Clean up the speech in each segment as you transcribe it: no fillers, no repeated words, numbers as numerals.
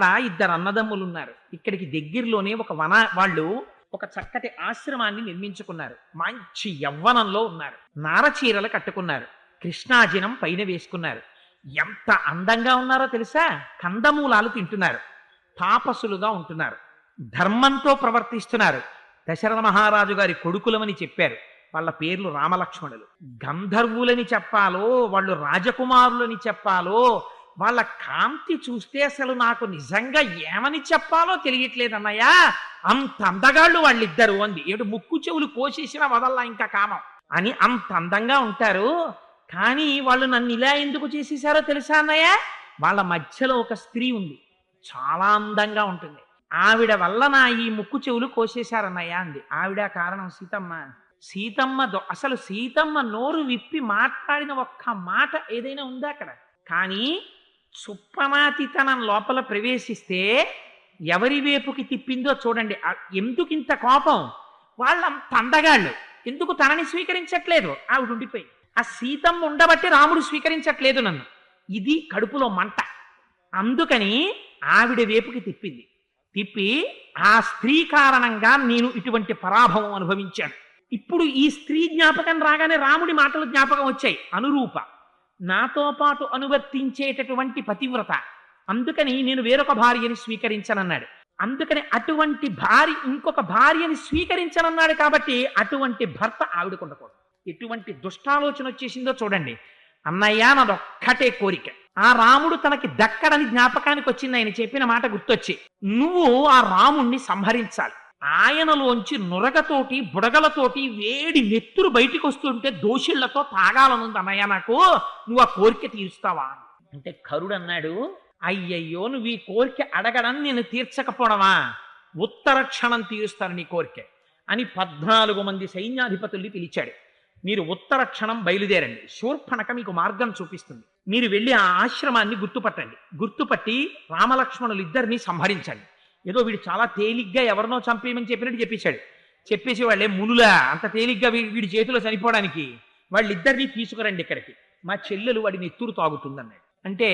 అక్కడ ఇద్దరు అన్నదమ్ములు ఉన్నారు. ఇక్కడికి దగ్గరలోనే వాళ్ళు ఒక చక్కటి ఆశ్రమాన్ని నిర్మించుకున్నారు. మంచి యవ్వనంలో ఉన్నారు. నారచీరలు కట్టుకున్నారు. కృష్ణాజినం పైన వేసుకున్నారు. ఎంత అందంగా ఉన్నారో తెలుసా? కందమూలాలు తింటున్నారు. తాపసులుగా ఉంటున్నారు. ధర్మంతో ప్రవర్తిస్తున్నారు. దశరథ మహారాజు గారి కొడుకులమని చెప్పారు. వాళ్ళ పేర్లు రామలక్ష్మణులు. గంధర్వులని చెప్పాలో, వాళ్ళు రాజకుమారులని చెప్పాలో, వాళ్ళ కాంతి చూస్తే అసలు నాకు నిజంగా ఏమని చెప్పాలో తెలియట్లేదన్నయ్య. అంత అందగాళ్ళు వాళ్ళిద్దరు అంది. ఏమిటి ముక్కు చెవులు కోసేసినా వదల్లా ఇంకా కామం అని అంత అందంగా ఉంటారు. కానీ వాళ్ళు నన్ను ఇలా ఎందుకు చేసేసారో తెలుసా అన్నయ్య? వాళ్ళ మధ్యలో ఒక స్త్రీ ఉంది, చాలా అందంగా ఉంటుంది. ఆవిడ వల్ల నా ఈ ముక్కు చెవులు కోసేశారన్నయ్య అంది. ఆవిడ కారణం సీతమ్మ. అసలు సీతమ్మ నోరు విప్పి మాట్లాడిన ఒక్క మాట ఏదైనా ఉందా అక్కడ? కానీ సుప్పనాతితనం లోపల ప్రవేశిస్తే ఎవరి వైపుకి తిప్పిందో చూడండి. ఎందుకు ఇంత కోపం? వాళ్ళంత అందగాళ్ళు ఎందుకు తనని స్వీకరించట్లేదు? ఆవిడ ఉండిపోయి ఆ సీతమ్మ ఉండబట్టి రాముడు స్వీకరించట్లేదు నన్ను. ఇది కడుపులో మంట. అందుకని ఆవిడ వైపుకి తిప్పి ఆ స్త్రీ కారణంగా నేను ఇటువంటి పరాభవం అనుభవించాను. ఇప్పుడు ఈ స్త్రీ జ్ఞాపకం రాగానే రాముడి మాటలు జ్ఞాపకం వచ్చాయి. అనురూప, నాతో పాటు అనువర్తించేటటువంటి పతివ్రత. అందుకని నేను వేరొక భార్యని స్వీకరించనన్నాడు. అందుకని అటువంటి ఇంకొక భార్యని స్వీకరించనన్నాడు. కాబట్టి అటువంటి భర్త ఆవిడకు ఉండకూడదు. ఎటువంటి దుష్టాలోచన వచ్చేసిందో చూడండి. అన్నయ్య నాదొక్కటే కోరిక, ఆ రాముడు తనకి దక్కడని జ్ఞాపకానికి వచ్చింది. ఆయన చెప్పిన మాట గుర్తొచ్చి, నువ్వు ఆ రాముణ్ణి సంహరించాలి. ఆయనలోంచి నురగతోటి బుడగలతోటి వేడి నెత్తురు బయటికి వస్తుంటే దోషిళ్లతో తాగాలనుంది అన్నయ్య నాకు. నువ్వు ఆ కోరిక తీరుస్తావా అంటే కరుడు అన్నాడు, అయ్యయ్యో నువ్వు ఈ కోరిక అడగడం నేను తీర్చకపోవడమా? ఉత్తర క్షణం తీరుస్తాను నీ కోరిక అని 14 మంది సైన్యాధిపతుల్ని పిలిచాడు. మీరు ఉత్తర క్షణం బయలుదేరండి. శూర్పణఖ మీకు మార్గం చూపిస్తుంది. మీరు వెళ్ళి ఆ ఆశ్రమాన్ని గుర్తుపట్టండి. గుర్తుపట్టి రామలక్ష్మణులు ఇద్దరిని సంహరించండి. ఏదో వీడు చాలా తేలిగ్గా ఎవరినో చంపేయమని చెప్పినట్టు చెప్పేశాడు. చెప్పేసి వాళ్ళే మునులా అంత తేలిగ్గా వీడి చేతిలో చనిపోవడానికి? వాళ్ళిద్దరినీ తీసుకురండి ఇక్కడికి, మా చెల్లెలు వాడిని ఎత్తురు తాగుతుందన్నాడు. అంటే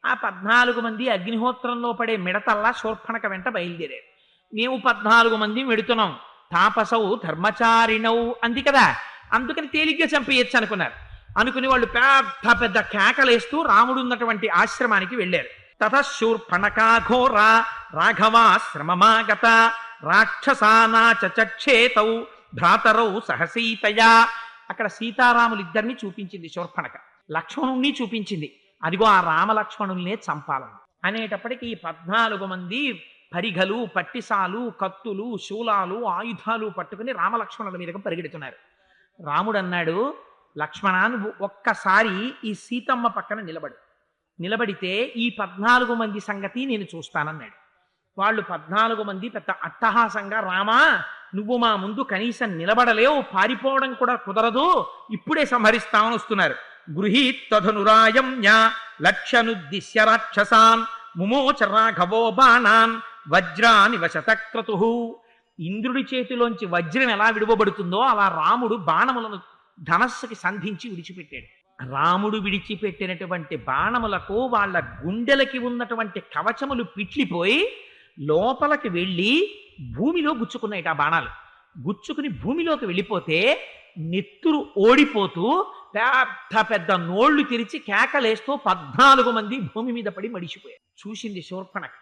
ఆ 14 మంది అగ్నిహోత్రంలో పడే మిడతల్లా శూర్పణఖ వెంట బయలుదేరారు. మేము 14 మంది వెడుతున్నాం, తాపసౌ ధర్మచారిణౌ అంది కదా, అందుకని తేలిగ్గా చంపేయచ్చు అనుకున్నారు. అనుకుని వాళ్ళు పెద్ద పెద్ద కేకలేస్తూ రాముడు ఉన్నటువంటి ఆశ్రమానికి వెళ్ళారు. తతశూర్పణఖాఘోర రాఘవాశ్రమమాగత రాక్షసానాచక్షేతౌ భ్రాతరౌ సహసీతయా. అక్కడ సీతారాములిద్దరిని చూపించింది శూర్పణఖ, లక్ష్మణుణ్ణి చూపించింది. అదిగో ఆ రామలక్ష్మణుల్నే చంపాలని అనేటప్పటికీ ఈ 14 మంది పరిఘలు, పట్టిసాలు, కత్తులు, శూలాలు, ఆయుధాలు పట్టుకుని రామలక్ష్మణుల మీదకు పరిగెడుతున్నారు. రాముడు అన్నాడు, లక్ష్మణ నువ్వు ఒక్కసారి ఈ సీతమ్మ పక్కన నిలబడితే ఈ 14 మంది సంగతి నేను చూస్తానన్నాడు. వాళ్ళు 14 మంది పెద్ద అట్టహాసంగా, రామా నువ్వు మా ముందు కనీసం నిలబడలేవు, పారిపోవడం కూడా కుదరదు, ఇప్పుడే సంహరిస్తామని వస్తున్నారు. గృహీత్తధనురాయమ్య లక్ష్యనుద్దిశ్య రాక్షసాన్ ముమోచ రాఘవో బాణాన్ వజ్రాని వశతక్రతుః. ఇంద్రుడి చేతిలోంచి వజ్రం ఎలా విడువబడుతుందో అలా రాముడు బాణములను ధనస్సుకి సంధించి విడిచిపెట్టాడు. రాముడు విడిచిపెట్టినటువంటి బాణములకు వాళ్ళ గుండెలకి ఉన్నటువంటి కవచములు పిట్లిపోయి లోపలికి వెళ్ళి భూమిలో గుచ్చుకున్నాయి. ఆ బాణాలు గుచ్చుకుని భూమిలోకి వెళ్ళిపోతే నెత్తురు ఓడిపోతూ పెద్ద పెద్ద నోళ్లు తెరిచి కేకలేస్తూ 14 మంది భూమి మీద పడి మడిచిపోయారు. చూసింది శూర్పణఖ.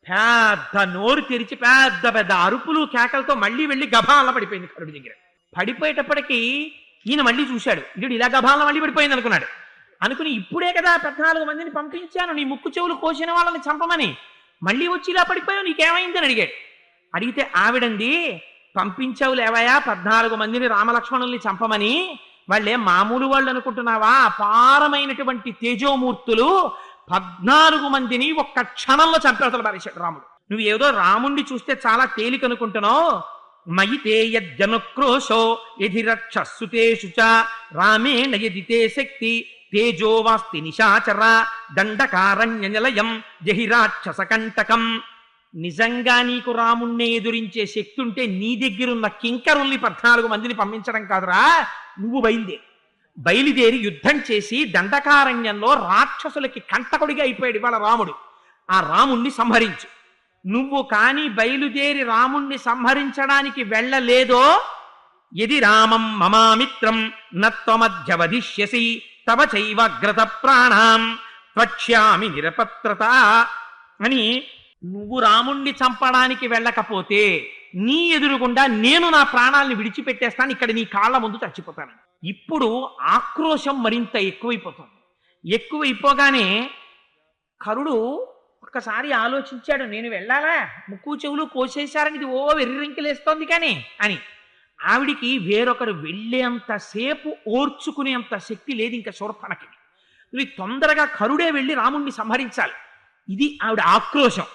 పెద్ద నోరు తెరిచి పెద్ద పెద్ద అరుపులు కేకలతో మళ్ళీ వెళ్ళి గభాల పడిపోయింది కరుడి దగ్గర. పడిపోయేటప్పటికీ ఈయన మళ్ళీ చూశాడు, ఇడు ఇలా గభాల మళ్ళీ పడిపోయింది అనుకున్నాడు. అనుకుని ఇప్పుడే కదా 14 మందిని పంపించాను నీ ముక్కు చెవులు కోసిన వాళ్ళని చంపమని, మళ్ళీ వచ్చి ఇలా పడిపోయావు, నీకేమైందని అడిగాడు. అడిగితే ఆవిడంది, పంపించావు లేవయా 14 మందిని రామలక్ష్మణుల్ని చంపమని, వాళ్ళే మామూలు వాళ్ళు అనుకుంటున్నావా? అపారమైనటువంటి తేజోమూర్తులు 14 మందిని ఒక్క క్షణంలో చంపేతలు పారేశాడు రాముడు. నువ్వు ఏదో రాముణ్ణి చూస్తే చాలా తేలిక అనుకుంటున్నావు. మయితే యజ్జనుక్రోశో యధిరక్షస్సుతేషు చ రామేణ యదితే శక్తి తేజోవాస్తి నిశాచర దండకారణ్య నిలయం జహిరాక్షస కంటకం. నిజంగా నీకు రాముణ్ణి ఎదురించే శక్తి ఉంటే నీ దగ్గరున్న కింకరుల్ని 14 మందిని పంపించడం కాదురా, నువ్వు బయలుదేరి యుద్ధం చేసి దండకారణ్యంలో రాక్షసులకి కంటకుడిగా అయిపోయాడు ఇవాళ రాముడు. ఆ రాముణ్ణి సంహరించు. నువ్వు కాని బయలుదేరి రాముణ్ణి సంహరించడానికి వెళ్ళలేదో, యది రామం మమామిత్రం నత్వమధ్యవధిష్యసి తవ చైవగ్రత ప్రాణాం త్వక్ష్యామి నిరపత్రత అని, నువ్వు రాముణ్ణి చంపడానికి వెళ్ళకపోతే నీ ఎదురుగుండా నేను నా ప్రాణాలను విడిచిపెట్టేస్తాను, ఇక్కడ నీ కాళ్ళ ముందు చచ్చిపోతాను. ఇప్పుడు ఆక్రోశం మరింత ఎక్కువైపోతుంది. ఎక్కువైపోగానే కరుడు ఒక్కసారి ఆలోచించాడు, నేను వెళ్ళాలా, ముక్కు చెవులు కోసేశారని ఇది వెర్రింకిలేస్తోంది కానీ అని. ఆవిడికి వేరొకరు వెళ్ళేంతసేపు ఓర్చుకునేంత శక్తి లేదు ఇంకా శూర్పణఖకి. నువ్వు తొందరగా కరుడే వెళ్ళి రాముణ్ణి సంహరించాలి, ఇది ఆవిడ ఆక్రోశం.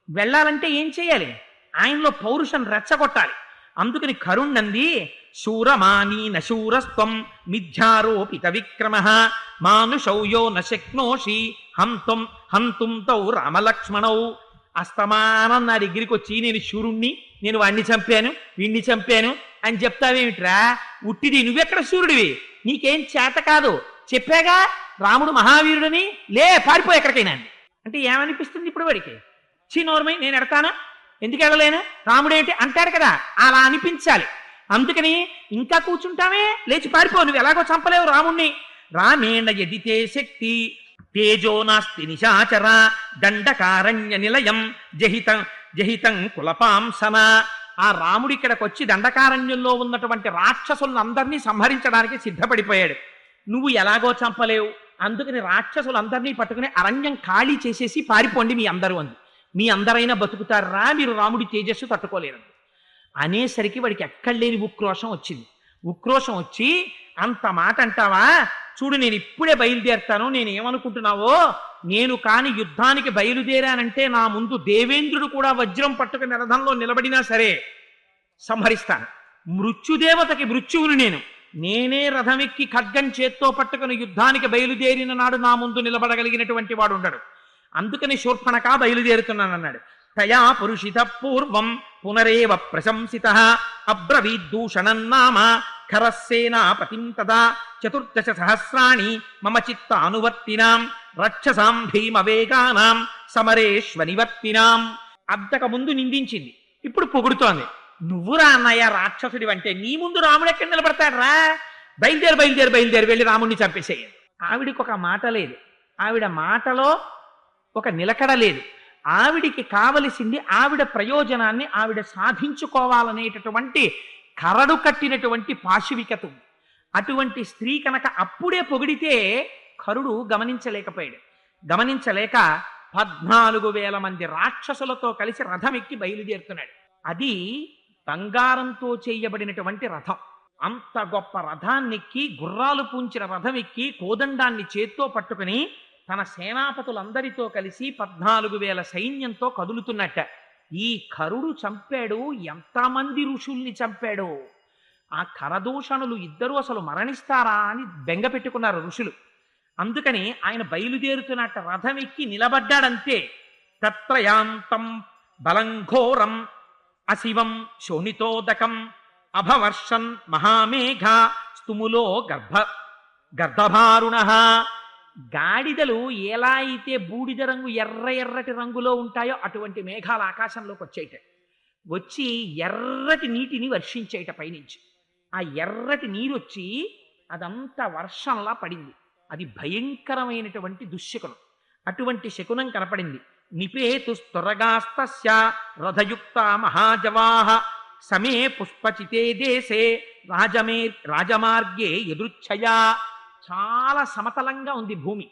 వెళ్ళాలంటే ఏం చేయాలి? ఆయనలో పౌరుషం రెచ్చగొట్టాలి. అందుకని కరుణ్ణంది, శూరమానీ నశూరస్త్వం మిథ్యారోపిత విక్రమ మానుషౌయో నశక్నోషి హంతుం తౌ రామలక్ష్మణౌ. అస్తమానం నా దగ్గరికి వచ్చి నేను శూరుణ్ణి, నేను వాణ్ణి చంపాను, వీణ్ణి చంపాను అని చెప్తావేమిట్రా? ఉట్టిది, నువ్వెక్కడ శూరుడివి, నీకేం చేత కాదు, చెప్పాగా రాముడు మహావీరుడని, లే పారిపో ఎక్కడికైనా అంటే ఏమనిపిస్తుంది ఇప్పుడు వాడికి? చీనోర్మై, నేను ఎడతాను, ఎందుకు ఎడలేను, రాముడేంటి అంటాడు కదా, అలా అనిపించాలి. అందుకని ఇంకా కూర్చుంటామే, లేచి పారిపో, నువ్వు ఎలాగో చంపలేవు రాముణ్ణి. రామేణ యదితే శక్తి తేజో నాస్తి నిశాచర దండకారణ్య నిలయం జహితం కులపాంసన. ఆ రాముడి ఇక్కడికి వచ్చి దండకారణ్యంలో ఉన్నటువంటి రాక్షసులందరినీ సంహరించడానికి సిద్ధపడిపోయాడు. నువ్వు ఎలాగో చంపలేవు, అందుకని రాక్షసులందరినీ పట్టుకుని అరణ్యం ఖాళీ చేసేసి పారిపోండి మీ అందరూ అంది. మీ అందరైనా బతుకుతారా, మీరు రాముడి తేజస్సు తట్టుకోలేరు అనేసరికి వాడికి ఎక్కడలేని ఉక్రోషం వచ్చింది. ఉక్రోషం వచ్చి, అంత మాట అంటావా, చూడు నేను ఇప్పుడే బయలుదేరుతాను, నేనేమనుకుంటున్నావో, నేను కాని యుద్ధానికి బయలుదేరానంటే నా ముందు దేవేంద్రుడు కూడా వజ్రం పట్టుకుని రథంలో నిలబడినా సరే సంహరిస్తాను. మృత్యుదేవతకి మృత్యువుని నేనే రథమెక్కి ఖడ్గం చేత్తో పట్టుకుని యుద్ధానికి బయలుదేరిన నాడు నా ముందు నిలబడగలిగినటువంటి వాడు ఉండడు. అందుకని శూర్పణఖ బయలుదేరుతున్నానన్నాడు. తయా పురుషిత పూర్వం పునరేవ ప్రశంసిత అబ్రవీద్దూషణం నామ ఖరస్సేనాపతిం తదా చతుర్దశ సహస్రాణి మమ చిత్తానువర్తినాం రక్షసాం భీమవేగానాం సమరేష్వనివర్తినాం. అంతకు ముందు నిందించింది, ఇప్పుడు పొగుడుతోంది. నువ్వు రా అన్నయ్య రాక్షసుడి అంటే, నీ ముందు రాముడు ఎక్కడ నిలబడతాడు రా, బయలుదేరి బయలుదేరి బయలుదేరి వెళ్ళి రాముడిని చంపేసేయాలి. ఆవిడికి ఒక మాట లేదు, ఆవిడ మాటలో ఒక నిలకడ లేదు. ఆవిడికి కావలసింది ఆవిడ ప్రయోజనాన్ని ఆవిడ సాధించుకోవాలనేటటువంటి కరడు కట్టినటువంటి పాశవికత. అటువంటి స్త్రీ కనుక అప్పుడే పొగిడితే కరుడు గమనించలేకపోయాడు. గమనించలేక 14,000 మంది రాక్షసులతో కలిసి రథం ఎక్కి బయలుదేరుతున్నాడు. అది బంగారంతో చేయబడినటువంటి రథం. అంత గొప్ప రథాన్నెక్కి, గుర్రాలు పూంచిన రథం ఎక్కి, కోదండాన్ని చేత్తో పట్టుకుని తన సేనాపతులందరితో కలిసి 14,000 సైన్యంతో కదులుతున్నట్ట. ఈ కరుడు చంపాడు ఎంతమంది ఋషుల్ని చంపాడో. ఆ కరదూషణులు ఇద్దరూ అసలు మరణిస్తారా అని బెంగ పెట్టుకున్నారు ఋషులు. అందుకని ఆయన బయలుదేరుతున్నట్ట, రథం ఎక్కి నిలబడ్డాడంతే. తత్రయాంతం బలంఘోరం అశివం శోణితోదకం అభవర్షన్ మహామేఘ స్తుములో గర్భభారుణ. గాడిదలు ఎలా అయితే బూడిద రంగు ఎర్రటి రంగులో ఉంటాయో అటువంటి మేఘాలు ఆకాశంలోకి వచ్చేట, వచ్చి ఎర్రటి నీటిని వర్షించేట పైనుంచి. ఆ ఎర్రటి నీరు వచ్చి అదంతా వర్షంలా పడింది. అది భయంకరమైనటువంటి దుశ్శకునం. అటువంటి శకునం కనపడింది. నిపేతు స్తొరగాస్తస్య రథయుక్త మహాజవాహ సమే పుష్పచితే దేశే రాజమార్గే ఎదురుచ్ఛయా. చాలా సమతలంగా ఉంది భూమి,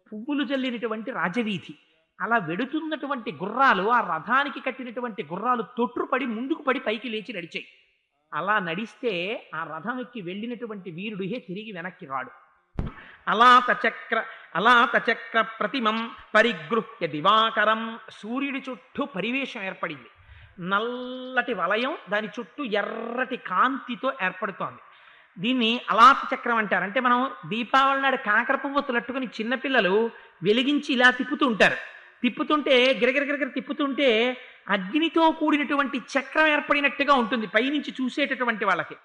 పువ్వులు జల్లినటువంటి రాజవీధి. అలా వెడుతున్నటువంటి గుర్రాలు, ఆ రథానికి కట్టినటువంటి గుర్రాలు తొట్రుపడి ముందుకు పడి పైకి లేచి నడిచాయి. అలా నడిస్తే ఆ రథం ఎక్కి వెళ్ళినటువంటి వీరుడిహే తిరిగి వెనక్కి రాడు. అలాతచక్ర ప్రతిమం పరిగృహ్య దివాకరం. సూర్యుడి చుట్టూ పరివేషం ఏర్పడింది. నల్లటి వలయం దాని చుట్టూ ఎర్రటి కాంతితో ఏర్పడుతోంది. దీన్ని అలాత చక్రం అంటారు. అంటే మనం దీపావళి నాడు కాకర పువ్వొత్తులట్టుకుని చిన్నపిల్లలు వెలిగించి ఇలా తిప్పుతూ ఉంటారు. తిప్పుతుంటే గిరగిరగిరగిర తిప్పుతుంటే అగ్నితో కూడినటువంటి చక్రం ఏర్పడినట్టుగా ఉంటుంది పైనుంచి చూసేటటువంటి వాళ్ళకి.